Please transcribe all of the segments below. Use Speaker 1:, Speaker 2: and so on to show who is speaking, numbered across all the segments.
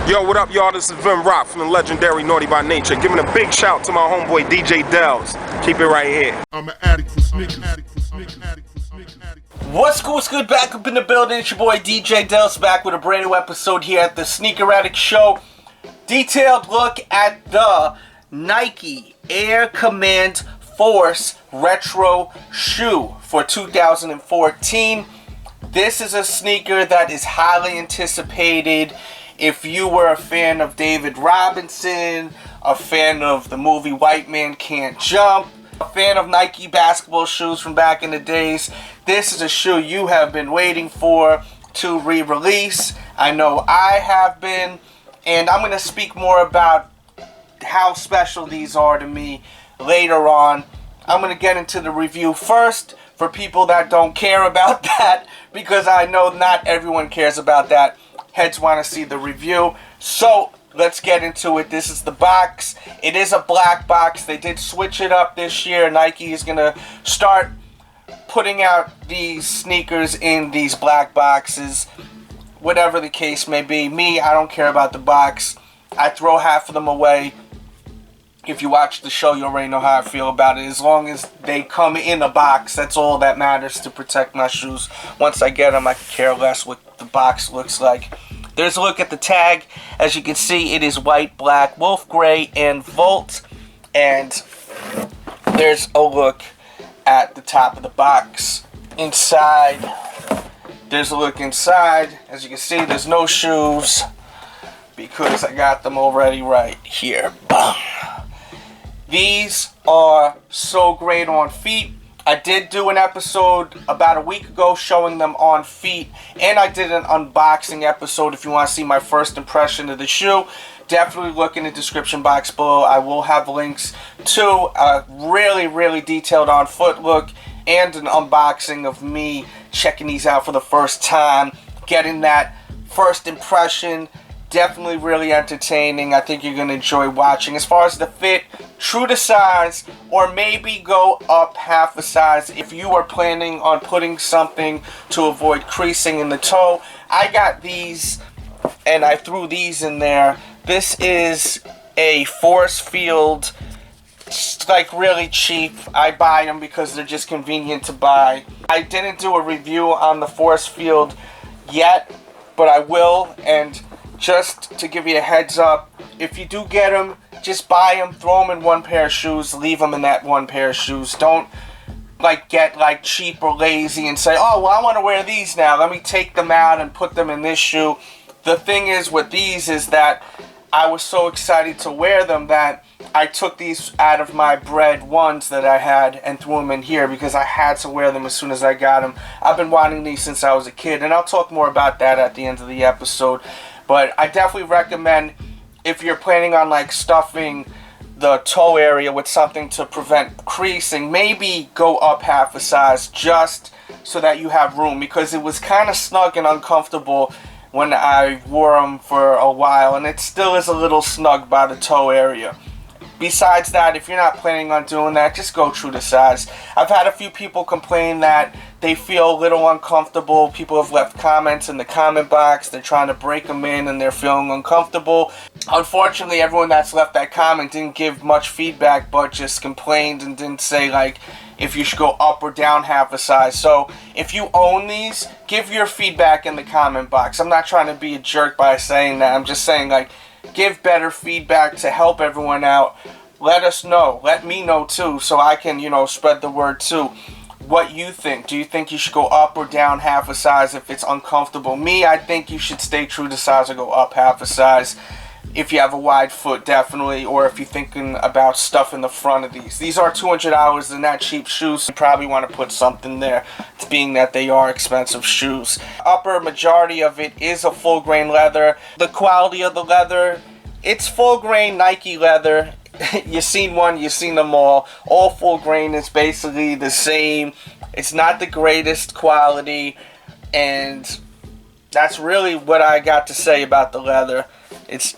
Speaker 1: Yo, what up, y'all? This is Vim Rock from the legendary Naughty by Nature. Giving a big shout to my homeboy DJ Dells. Keep it right here.
Speaker 2: I'm an addict for sneakers.
Speaker 3: What's good? Back up in the building. It's your boy DJ Dells back with a brand new episode here at the Sneaker Addict Show. Detailed look at the Nike Air Command Force Retro Shoe for 2014. This is a sneaker that is highly anticipated. If you were a fan of David Robinson, a fan of the movie White Man Can't Jump, a fan of Nike basketball shoes from back in the days, this is a shoe you have been waiting for to re-release. I know I have been, and I'm going to speak more about how special these are to me later on. I'm going to get into the review first for people that don't care about that, because I know not everyone cares about that. Heads want to see the review. So let's get into it. This is the box. It is a black box. They did switch it up this year. Nike is going to start putting out these sneakers in these black boxes. Whatever the case may be. Me, I don't care about the box. I throw half of them away. If you watch the show, you already know how I feel about it. As long as they come in a box, that's all that matters to protect my shoes. Once I get them, I can care less what the box looks like. There's a look at the tag. As you can see, it is white, black, wolf gray, and volt. And there's a look at the top of the box. Inside, there's a look inside. As you can see, there's no shoes because I got them already right here. These are so great on feet. I did do an episode about a week ago showing them on feet, and I did an unboxing episode. If you want to see my first impression of the shoe, definitely look in the description box below. I will have links to a really detailed on foot look and an unboxing of me checking these out for the first time, getting that first impression. Definitely really entertaining. I think you're going to enjoy watching. As far as the fit, true to size, or maybe go up half a size if you are planning on putting something to avoid creasing in the toe. I got these and I threw these in there. This is a force field. It's like really cheap. I buy them because they're just convenient to buy. I didn't do a review on the force field yet, but I will. And just to give you a heads up, if you do get them, just buy them, throw them in one pair of shoes, leave them in that one pair of shoes. Don't get cheap or lazy and say, oh, well, I want to wear these now. Let me take them out and put them in this shoe. The thing is with these is that I was so excited to wear them that I took these out of my bread ones that I had and threw them in here because I had to wear them as soon as I got them. I've been wanting these since I was a kid, and I'll talk more about that at the end of the episode. But I definitely recommend, if you're planning on stuffing the toe area with something to prevent creasing, maybe go up half a size just so that you have room, because it was kind of snug and uncomfortable when I wore them for a while, and it still is a little snug by the toe area. Besides that, if you're not planning on doing that, just go true to size. I've had a few people complain that they feel a little uncomfortable. People have left comments in the comment box. They're trying to break them in and they're feeling uncomfortable. Unfortunately, everyone that's left that comment didn't give much feedback, but just complained and didn't say if you should go up or down half a size. So if you own these, give your feedback in the comment box. I'm not trying to be a jerk by saying that. I'm just saying give better feedback to help everyone out. Let us know. Let me know too, so I can, spread the word too. What you think. Do you think you should go up or down half a size if it's uncomfortable? Me, I think you should stay true to size or go up half a size. If you have a wide foot, definitely, or if you're thinking about stuff in the front of these. These are $200. They're not cheap shoes. You probably want to put something there, being that they are expensive shoes. Upper majority of it is a full grain leather. The quality of the leather, it's full grain Nike leather. You've seen one, you've seen them all. All full grain is basically the same. It's not the greatest quality, and that's really what I got to say about the leather. It's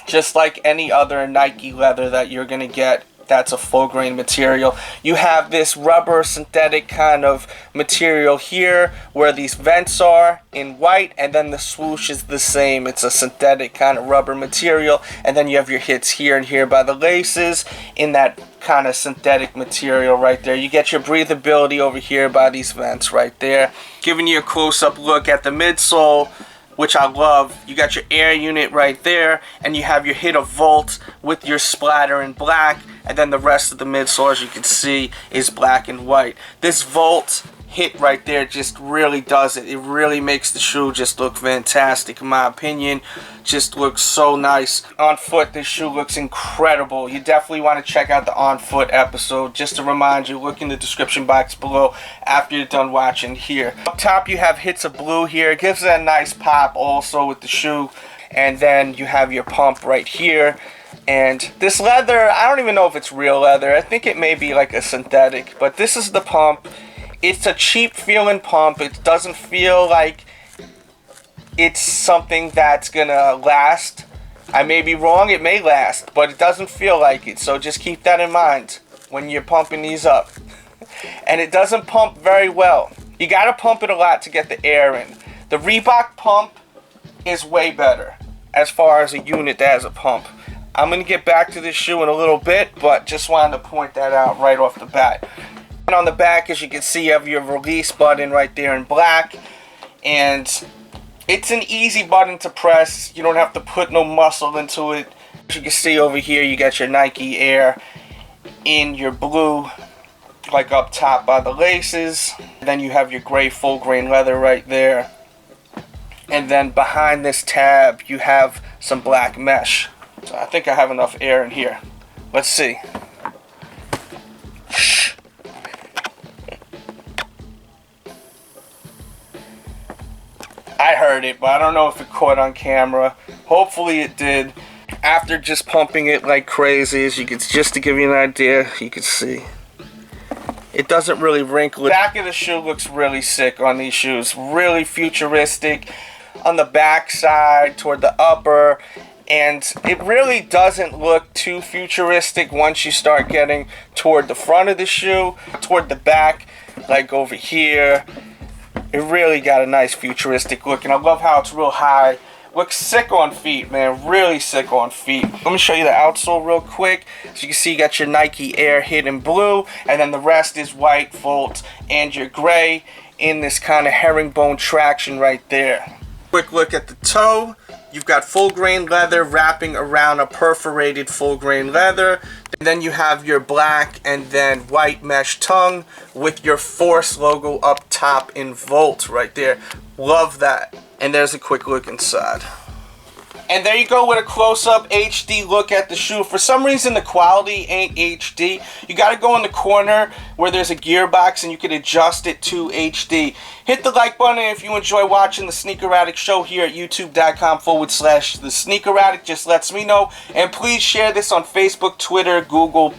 Speaker 3: just like any other Nike leather that you're going to get that's a full grain material. You have this rubber synthetic kind of material here where these vents are in white, and then the swoosh is the same. It's a synthetic kind of rubber material, and then you have your hits here and here by the laces in that kind of synthetic material right there. You get your breathability over here by these vents right there. Giving you a close-up look at the midsole, which I love. You got your air unit right there, and you have your hit of Volt with your splatter in black, and then the rest of the midsole, as you can see, is black and white. This Volt hit right there just really does it. It really makes the shoe just look fantastic, in my opinion. Just looks so nice. On foot, this shoe looks incredible. You definitely want to check out the on foot episode. Just to remind you, look in the description box below after you're done watching here. Up top, you have hits of blue here. It gives it a nice pop also with the shoe. And then you have your pump right here. And this leather, I don't even know if it's real leather. I think it may be like a synthetic. But this is the pump. It's a cheap feeling pump. It doesn't feel like it's something that's gonna last. I may be wrong, it may last, but it doesn't feel like it. So just keep that in mind when you're pumping these up. And it doesn't pump very well. You gotta pump it a lot to get the air in. The Reebok pump is way better as far as a unit that has a pump. I'm gonna get back to this shoe in a little bit, but just wanted to point that out right off the bat. And on the back, as you can see, you have your release button right there in black, and it's an easy button to press. You don't have to put no muscle into it. As you can see over here, you got your Nike Air in your blue, like up top by the laces. And then you have your gray full grain leather right there, and then behind this tab you have some black mesh. So I think I have enough air in here. Let's see. I heard it, but I don't know if it caught on camera. Hopefully it did. After just pumping it like crazy, as you can, just to give you an idea, you can see it doesn't really wrinkle. The back of the shoe looks really sick on these shoes. Really futuristic on the back side toward the upper, and it really doesn't look too futuristic once you start getting toward the front of the shoe, toward the back, like over here. It really got a nice futuristic look, and I love how it's real high. Looks sick on feet, man. Really sick on feet. Let me show you the outsole real quick. So you can see you got your Nike Air hit in blue, and then the rest is white, Volt, and your gray in this kind of herringbone traction right there. Quick look at the toe. You've got full grain leather wrapping around a perforated full grain leather. And then you have your black and then white mesh tongue with your Force logo up top in Volt right there. Love that. And there's a quick look inside. And there you go with a close-up HD look at the shoe. For some reason, the quality ain't HD. You got to go in the corner where there's a gearbox and you can adjust it to HD. Hit the like button if you enjoy watching the Sneaker Addict show here at youtube.com/The Sneaker Addict. Just lets me know. And please share this on Facebook, Twitter, Google+.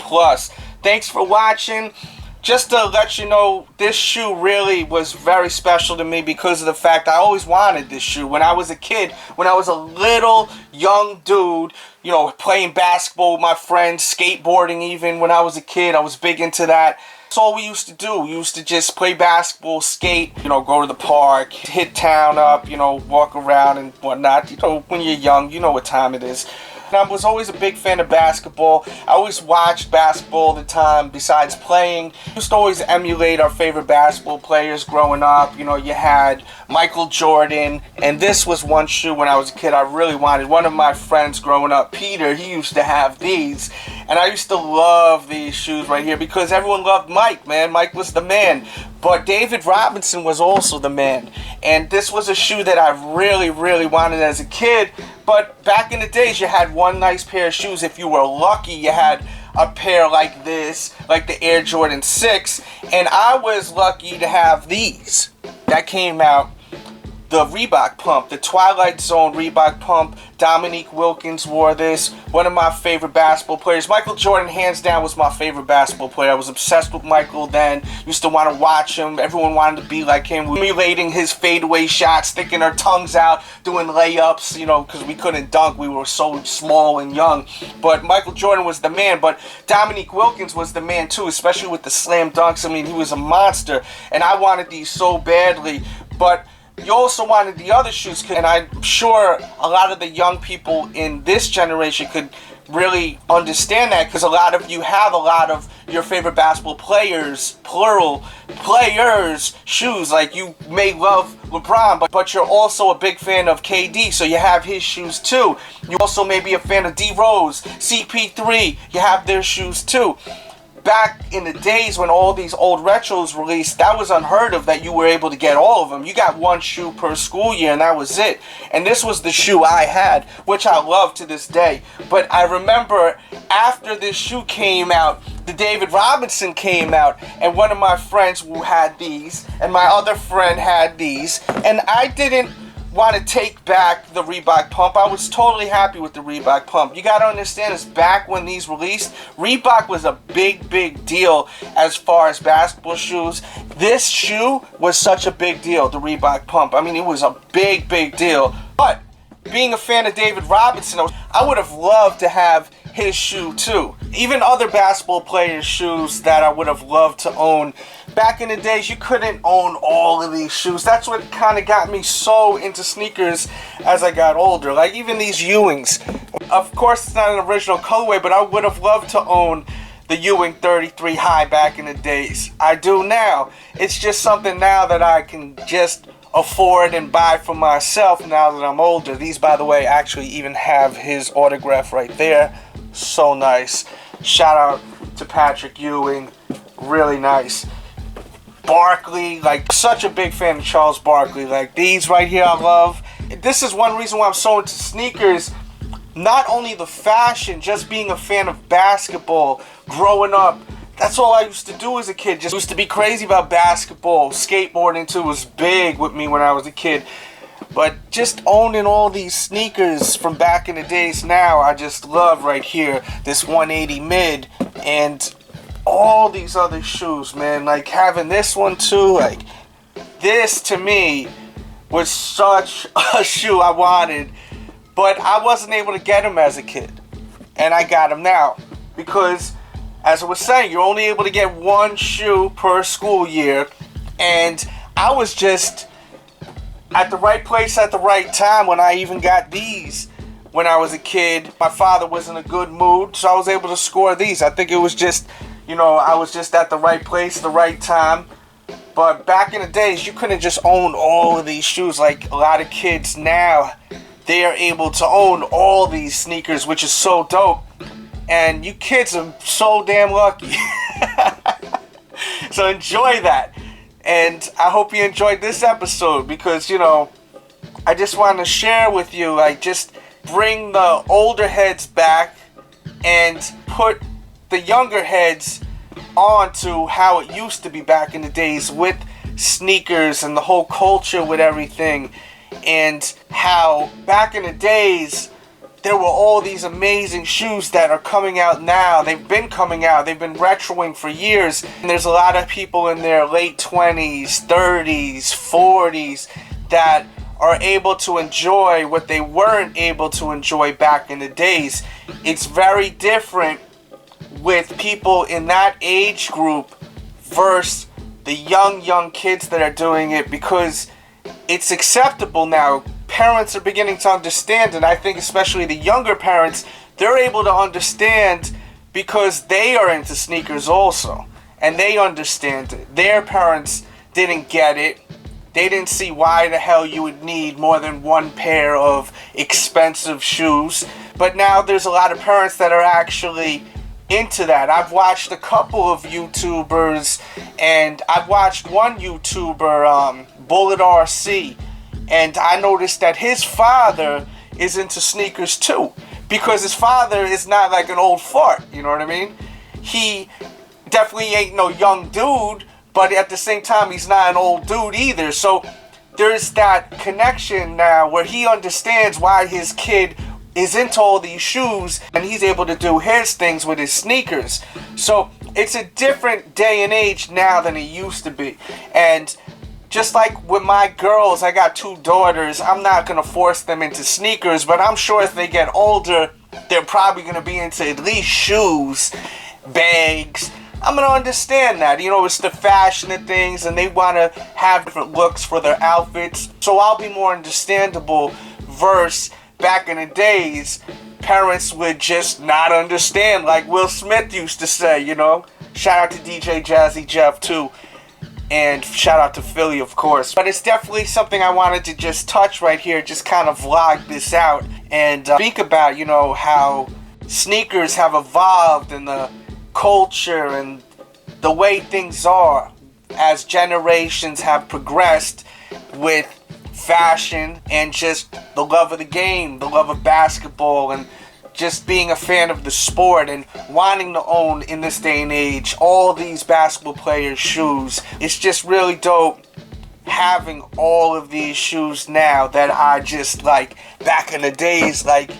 Speaker 3: Thanks for watching. Just to let you know, this shoe really was very special to me because of the fact I always wanted this shoe. When I was a kid, when I was a little young dude, you know, playing basketball with my friends, skateboarding even when I was a kid, I was big into that. That's all we used to do. We used to just play basketball, skate, you know, go to the park, hit town up, you know, walk around and whatnot. You know, when you're young, you know what time it is. And I was always a big fan of basketball. I always watched basketball all the time besides playing. I used to always emulate our favorite basketball players growing up. You know, you had Michael Jordan, and this was one shoe when I was a kid I really wanted. One of my friends growing up, Peter, he used to have these. And I used to love these shoes right here because everyone loved Mike, man. Mike was the man. But David Robinson was also the man. And this was a shoe that I really, really wanted as a kid. But back in the days, you had one nice pair of shoes. If you were lucky, you had a pair like this, like the Air Jordan 6. And I was lucky to have these that came out the Reebok pump, the Twilight Zone Reebok pump. Dominique Wilkins wore this. One of my favorite basketball players. Michael Jordan, hands down, was my favorite basketball player. I was obsessed with Michael then. Used to want to watch him. Everyone wanted to be like him. Emulating his fadeaway shots, sticking our tongues out, doing layups, you know, because we couldn't dunk. We were so small and young. But Michael Jordan was the man. But Dominique Wilkins was the man too, especially with the slam dunks. I mean, he was a monster. And I wanted these so badly. But you also wanted the other shoes, and I'm sure a lot of the young people in this generation could really understand that, because a lot of you have a lot of your favorite basketball players, plural, players, shoes. Like, you may love LeBron, but you're also a big fan of KD, so you have his shoes too. You also may be a fan of D Rose, CP3, you have their shoes too. Back in the days when all these old retros released, that was unheard of, that you were able to get all of them. You got one shoe per school year, and that was it. And this was the shoe I had, which I love to this day. But I remember after this shoe came out, the David Robinson came out, and one of my friends who had these, and my other friend had these, and I didn't want to take back the Reebok pump. I was totally happy with the Reebok pump. You gotta understand this, back when these released, Reebok was a big deal as far as basketball shoes. This shoe was such a big deal, the Reebok pump. I mean, it was a big deal. But being a fan of David Robinson, I would have loved to have his shoe too. Even other basketball players' shoes that I would have loved to own. Back in the days, you couldn't own all of these shoes. That's what kind of got me so into sneakers as I got older. Like, even these Ewings. Of course, it's not an original colorway, but I would have loved to own the Ewing 33 High back in the days. I do now. It's just something now that I can just afford and buy for myself now that I'm older. These, by the way, actually even have his autograph right there. So nice. Shout out to Patrick Ewing. Really nice. Barkley, like, such a big fan of Charles Barkley. Like, these right here I love. This is one reason why I'm so into sneakers. Not only the fashion, just being a fan of basketball. Growing up, that's all I used to do as a kid. Just used to be crazy about basketball. Skateboarding too was big with me when I was a kid. But just owning all these sneakers from back in the days now, I just love right here. This 180 mid and all these other shoes, man. Like, having this one too, like, this to me was such a shoe I wanted, but I wasn't able to get them as a kid, and I got them now, because as I was saying, you're only able to get one shoe per school year, and I was just at the right place at the right time when I even got these. When I was a kid, my father was in a good mood, so I was able to score these. I think it was just, you know, I was just at the right place, the right time. But back in the days, you couldn't just own all of these shoes like a lot of kids now. They are able to own all these sneakers, which is so dope. And you kids are so damn lucky. So enjoy that. And I hope you enjoyed this episode, because, you know, I just want to share with you, like, just bring the older heads back and put the younger heads on to how it used to be back in the days with sneakers and the whole culture with everything, and how back in the days there were all these amazing shoes that are coming out now. They've been coming out. They've been retroing for years. And there's a lot of people in their late 20s, 30s, 40s that are able to enjoy what they weren't able to enjoy back in the days. It's very different with people in that age group versus the young kids that are doing it, because it's acceptable now. Parents are beginning to understand, and I think especially the younger parents, they're able to understand because they are into sneakers also, and they understand it. Their parents didn't get it. They didn't see why the hell you would need more than one pair of expensive shoes. But now there's a lot of parents that are actually into that. I've watched a couple of YouTubers, and I've watched one YouTuber, Bullet RC, and I noticed that his father is into sneakers too, because his father is not like an old fart, you know what I mean? He definitely ain't no young dude, but at the same time, he's not an old dude either. So there's that connection now where he understands why his kid is into all these shoes, and he's able to do his things with his sneakers. So it's a different day and age now than it used to be. And just like with my girls, I got 2 daughters, I'm not going to force them into sneakers, but I'm sure as they get older, they're probably going to be into at least shoes, bags. I'm going to understand that. You know, it's the fashion of things, and they want to have different looks for their outfits. So I'll be more understandable versus back in the days, parents would just not understand, like Will Smith used to say, you know. Shout out to DJ Jazzy Jeff too, and shout out to Philly, of course. But it's definitely something I wanted to just touch right here, just kind of vlog this out and speak about, you know, how sneakers have evolved and the culture and the way things are as generations have progressed with fashion and just the love of the game, the love of basketball, and just being a fan of the sport and wanting to own in this day and age all these basketball players' shoes. It's just really dope having all of these shoes now that I just like back in the days. Like,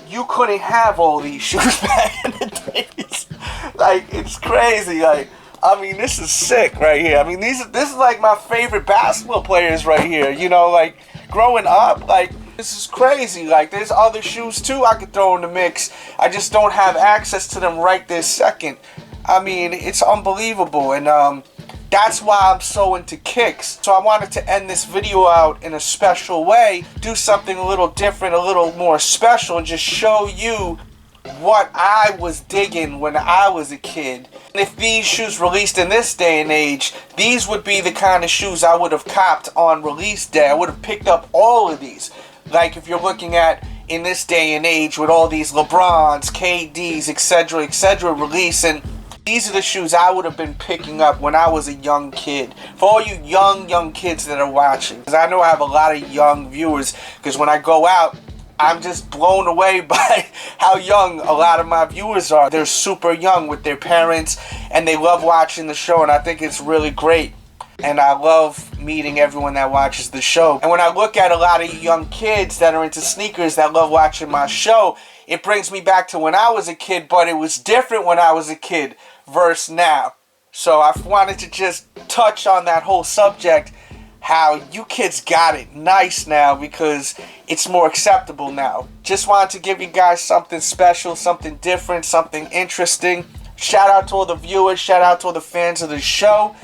Speaker 3: you couldn't have all these shoes back in the days. Like, it's crazy. Like, I mean, this is sick right here. I mean, this is like my favorite basketball players right here. You know, like, growing up, like, this is crazy. Like, there's other shoes too I could throw in the mix. I just don't have access to them right this second. I mean, it's unbelievable. And that's why I'm so into kicks. So I wanted to end this video out in a special way, do something a little different, a little more special, and just show you what I was digging when I was a kid. If these shoes released in this day and age, these would be the kind of shoes I would have copped on release day. I would have picked up all of these. Like, if you're looking at in this day and age with all these LeBrons, KDs, etc., releasing, these are the shoes I would have been picking up when I was a young kid. For all you young kids that are watching, because I know I have a lot of young viewers, because when I go out, I'm just blown away by how young a lot of my viewers are. They're super young with their parents, and they love watching the show, and I think it's really great. And I love meeting everyone that watches the show. And when I look at a lot of young kids that are into sneakers that love watching my show, it brings me back to when I was a kid, but it was different when I was a kid versus now. So I wanted to just touch on that whole subject, how you kids got it nice now because it's more acceptable now. Just wanted to give you guys something special, something different, something interesting. Shout out to all the viewers, shout out to all the fans of the show.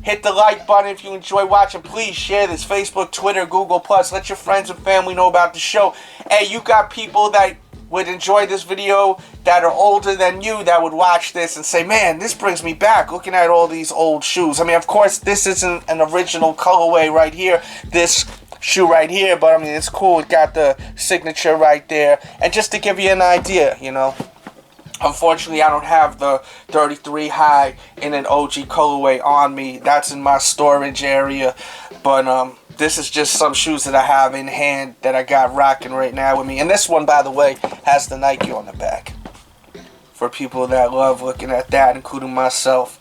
Speaker 3: Hit the like button if you enjoy watching. Please share this. Facebook, Twitter, Google+. Let your friends and family know about the show. Hey, you got people that would enjoy this video that are older than you that would watch this and say, man, this brings me back looking at all these old shoes. I mean, of course, this isn't an original colorway right here. This shoe right here, but I mean, it's cool. It got the signature right there. And just to give you an idea, you know, unfortunately, I don't have the 33 high in an OG colorway on me. That's in my storage area. But this is just some shoes that I have in hand that I got rocking right now with me. And this one, by the way, has the Nike on the back. For people that love looking at that, including myself.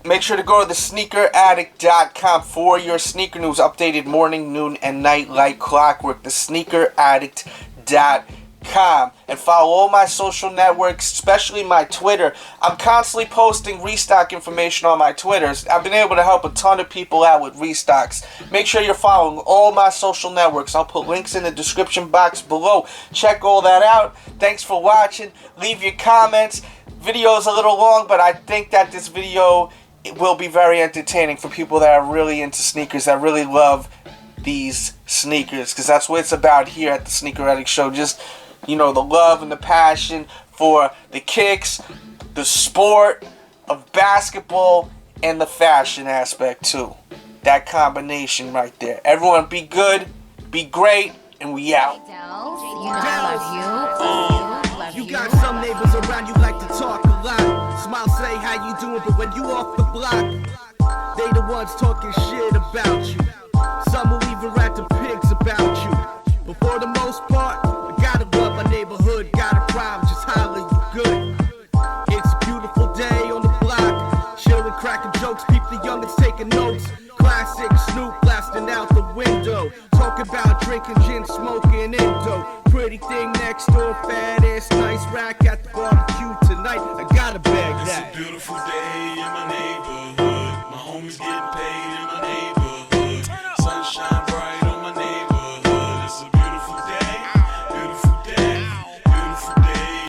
Speaker 3: Make sure to go to thesneakeraddict.com for your sneaker news, updated morning, noon, and night like clockwork. Thesneakeraddict.com. And follow all my social networks, especially my Twitter. I'm constantly posting restock information on my Twitters. I've been able to help a ton of people out with restocks. Make sure you're following all my social networks. I'll put links in the description box below. Check all that out. Thanks for watching. Leave your comments. Video's a little long, but I think that this video will be very entertaining for people that are really into sneakers, that really love these sneakers, because that's what it's about here at the Sneaker Addict Show. Just, you know, the love and the passion for the kicks, the sport of basketball, and the fashion aspect too. That combination right there. Everyone be good, be great, and we out.
Speaker 2: You got some neighbors around you like to talk a lot. Smile, say how you doing, but when you off the block, they the ones talking shit about you. Some will even rat the pigs about you. But for the most part, I gotta love my neighborhood. Got a problem, just holler, you good. It's a beautiful day on the block, chillin', cracking jokes, peep the youngins taking notes. Classic Snoop blasting out the window. Talking about drinking gin, smoking Indo. Pretty thing next door, fat ass, nice rack at the barbecue tonight.